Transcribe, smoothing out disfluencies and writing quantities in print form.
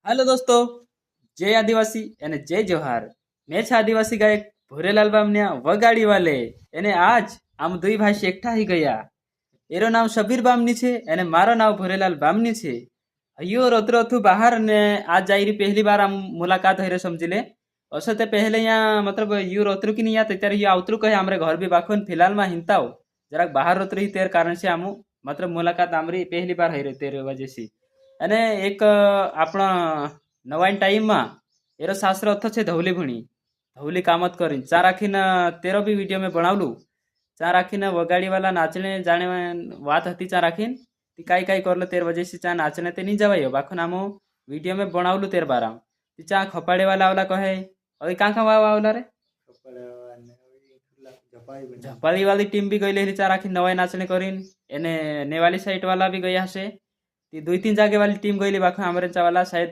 Hello दोस्तों, जय आदिवासी અને જય જોહાર। મેં છે આદિવાસી ગાયક ભોરેલાલ બામણિયા વગાડી વાલે એને આજ આમ દુઈ ભાઈ એકઠા હી ગયા। એરો નામ શબીર બામની છે અને મારો નામ ભોરેલાલ બામની છે। હૈયો રોતરો થું બહાર ને आज जायरी पहली बार हम मुलाकात है समझी ले। असं ते पहले यहाँ मतलब यू रोतरू की नहीं आते तेरे यू आवतरू कहे हमारे घर भी बाखुन फिलहाल में हिंताओ જરાક બહાર રોતરું ही तेरे कारण से आमू मतलब मुलाकात आमरी पहली बार है तेरे वजह से। અને એક આપણા નવાઈન ટાઈમમાં એરો શાસ્ત્ર અર્થ છે ધવલી ભણી ધવલી કામત કરીને ચા રાખીને તેરો બી વિડીયો મેં બનાવલું। ચા રાખીને વગાડીવાલા નાચને જાણે વાત હતી ચા રાખીને ती काय काय करलं तेर वजह से चा नाचने ते नहीं जवायो बाखो नामो वीडियो में बनावलू तेर बारा ती चा खपाड़े वाला आवला कहे अभी कहाँ वाव आवला रे झपाली वाली टीम भी गई चा राखी नवाई नाचने करीन एने नेवाली साइड वाला भी गया हसे ती दुई तीन जागे वाली टीम गई बाखो हमरे चा वाला शायद